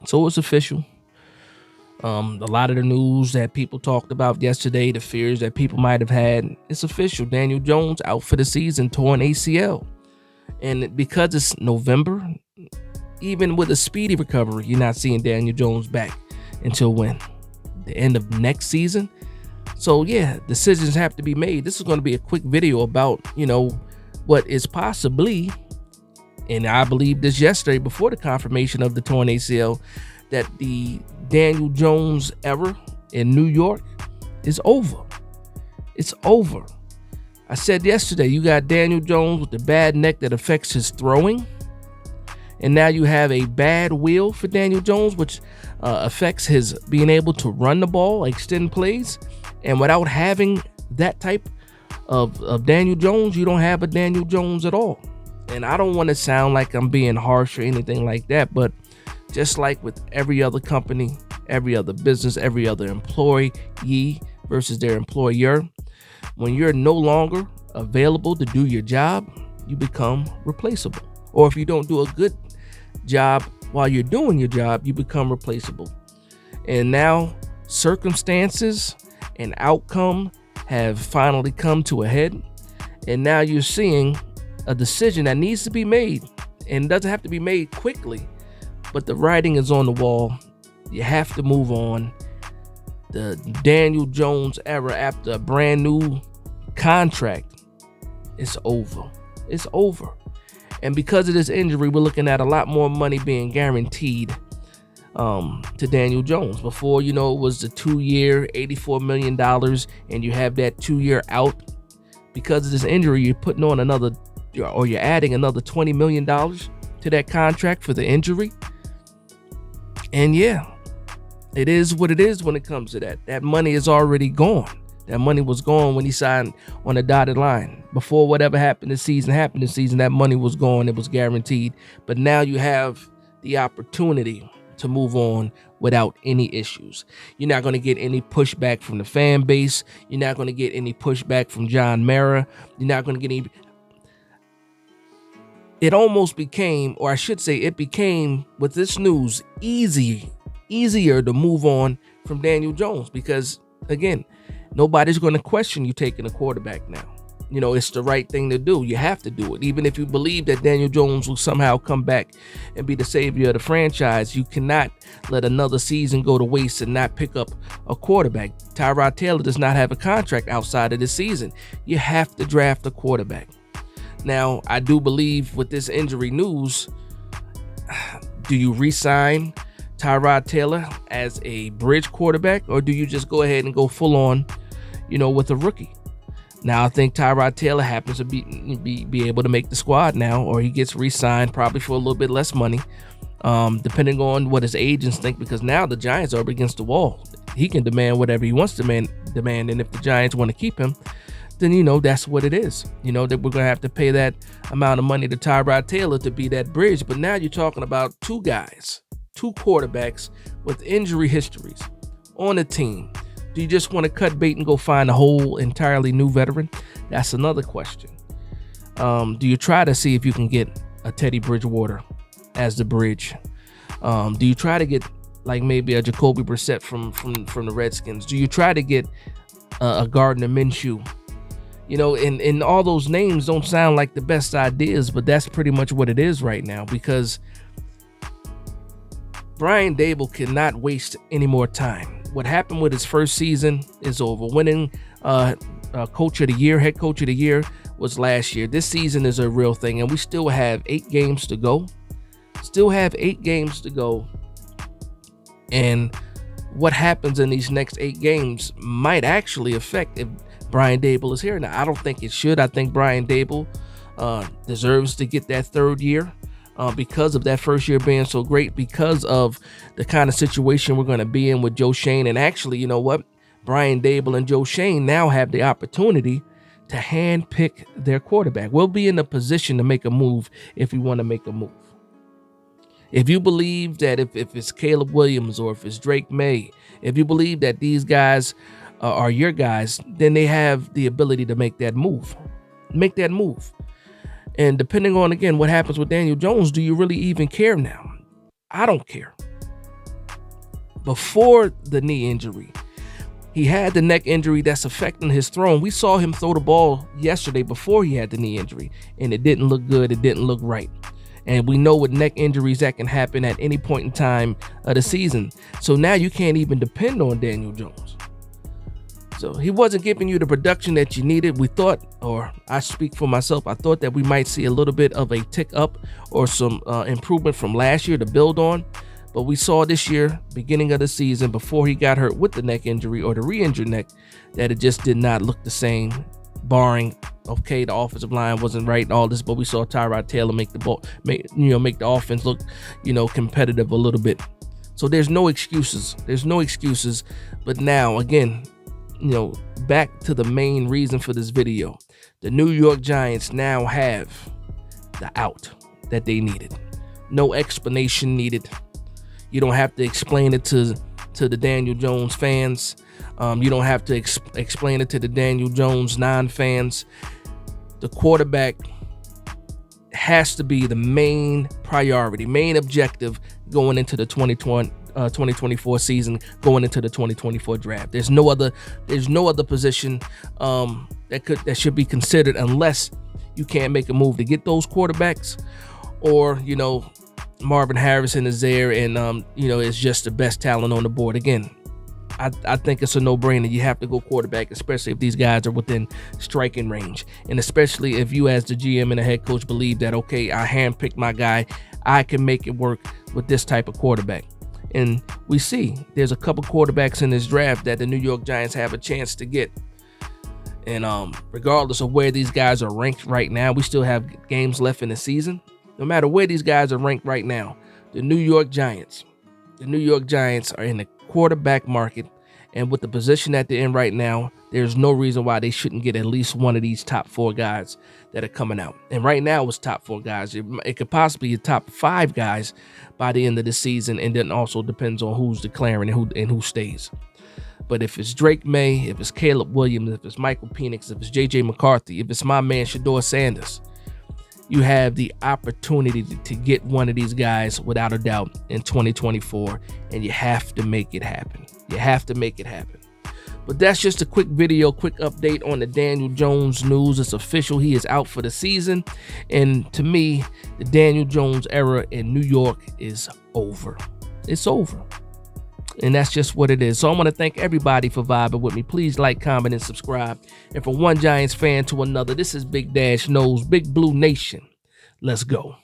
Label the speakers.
Speaker 1: So it's official. A lot of the news that people talked about yesterday, the fears that people might have had, it's official. Daniel Jones out for the season, torn ACL. And because it's November, even with a speedy recovery, you're not seeing Daniel Jones back until when? The end of next season. So yeah, decisions have to be made. This is going to be a quick video about, what is possibly, and I believe this yesterday before the confirmation of the torn ACL, that the Daniel Jones era in New York is over. It's over. I said yesterday, you got Daniel Jones with the bad neck that affects his throwing. And now you have a bad wheel for Daniel Jones, which affects his being able to run the ball, extend plays. And without having that type of Daniel Jones, you don't have a Daniel Jones at all. And I don't want to sound like I'm being harsh or anything like that, but just like with every other company, every other business, every other employee versus their employer, when you're no longer available to do your job, you become replaceable. Or if you don't do a good job while you're doing your job, you become replaceable. And now circumstances and outcome have finally come to a head. And now you're seeing a decision that needs to be made, and it doesn't have to be made quickly, but the writing is on the wall. You have to move on. The Daniel Jones era after a brand new contract is over. It's over. And because of this injury, we're looking at a lot more money being guaranteed to Daniel Jones. Before, it was the 2-year, $84 million, and you have that 2-year out. Because of this injury, you're putting on you're adding another $20 million to that contract for the injury. And yeah, it is what it is when it comes to that. That money is already gone. That money was gone when he signed on the dotted line. Before whatever happened this season, that money was gone. It was guaranteed. But now you have the opportunity to move on without any issues. You're not going to get any pushback from the fan base. You're not going to get any pushback from John Mara. You're not going to get any... It almost became, or I should say it became, with this news, easier to move on from Daniel Jones because, again, nobody's going to question you taking a quarterback now. It's the right thing to do. You have to do it. Even if you believe that Daniel Jones will somehow come back and be the savior of the franchise, you cannot let another season go to waste and not pick up a quarterback. Tyrod Taylor does not have a contract outside of this season. You have to draft a quarterback. Now, I do believe with this injury news, do you re-sign Tyrod Taylor as a bridge quarterback, or do you just go ahead and go full on, with a rookie? Now, I think Tyrod Taylor happens to be able to make the squad now, or he gets re-signed probably for a little bit less money, depending on what his agents think, because now the Giants are up against the wall. He can demand whatever he wants to demand, and if the Giants want to keep him, then, that's what it is. That we're going to have to pay that amount of money to Tyrod Taylor to be that bridge. But now you're talking about two quarterbacks with injury histories on a team. Do you just want to cut bait and go find a whole entirely new veteran? That's another question. Do you try to see if you can get a Teddy Bridgewater as the bridge? Do you try to get like maybe a Jacoby Brissett from the Redskins? Do you try to get a Gardner Minshew? And all those names don't sound like the best ideas, but that's pretty much what it is right now, because Brian Daboll cannot waste any more time. What happened with his first season is over. Winning head coach of the year was last year. This season is a real thing, and we still have 8 games to go. And what happens in these next 8 games might actually affect if Brian Daboll is here. Now, I don't think it should. I think Brian Daboll deserves to get that 3rd year because of that first year being so great, because of the kind of situation we're going to be in with Joe Schoen. And actually, you know what? Brian Daboll and Joe Schoen now have the opportunity to handpick their quarterback. We'll be in a position to make a move if we want to make a move. If you believe that if it's Caleb Williams or if it's Drake May, if you believe that these guys are your guys, then they have the ability to make that move. And depending on, again, what happens with Daniel Jones, do you really even care now? I don't care. before the knee injury. He had the neck injury that's affecting his throwing. We saw him throw the ball yesterday before he had the knee injury, and it didn't look good. It didn't look right. And we know with neck injuries that can happen at any point in time of the season. So now you can't even depend on Daniel Jones. So he wasn't giving you the production that you needed. We thought, or I speak for myself, I thought that we might see a little bit of a tick up or some improvement from last year to build on. But we saw this year, beginning of the season, before he got hurt with the neck injury or the re-injured neck, that it just did not look the same, barring, okay, the offensive line wasn't right and all this, but we saw Tyrod Taylor make the offense look, competitive a little bit. So there's no excuses. There's no excuses. But now, again, back to the main reason for this video. The New York Giants now have the out that they needed. No explanation needed. You don't have to explain it to the Daniel Jones fans. You don't have to explain it to the Daniel Jones non-fans. The quarterback has to be the main priority, main objective going into the 2024 season, going into the 2024 draft. There's no other position that should be considered unless you can't make a move to get those quarterbacks, or Marvin Harrison is there and is just the best talent on the board. Again, I think it's a no-brainer. You have to go quarterback, especially if these guys are within striking range, and especially if you as the GM and the head coach believe that, okay, I handpicked my guy, I can make it work with this type of quarterback. And we see there's a couple quarterbacks in this draft that the New York Giants have a chance to get. And regardless of where these guys are ranked right now, we still have games left in the season. No matter where these guys are ranked right now, the New York Giants are in the quarterback market, and with the position that they're in right now, there's no reason why they shouldn't get at least one of these top 4 guys that are coming out. And right now it's top 4 guys. It could possibly be top 5 guys by the end of the season, and then also depends on who's declaring and who stays. But if it's Drake May, if it's Caleb Williams, if it's Michael Penix, if it's J.J. McCarthy, if it's my man Shedeur Sanders, you have the opportunity to get one of these guys without a doubt in 2024, and you have to make it happen. You have to make it happen. But that's just a quick video, quick update on the Daniel Jones news. It's official. He is out for the season. And to me, the Daniel Jones era in New York is over. It's over. And that's just what it is. So I want to thank everybody for vibing with me. Please like, comment, and subscribe. And from one Giants fan to another, this is Big Dash Knows, Big Blue Nation. Let's go.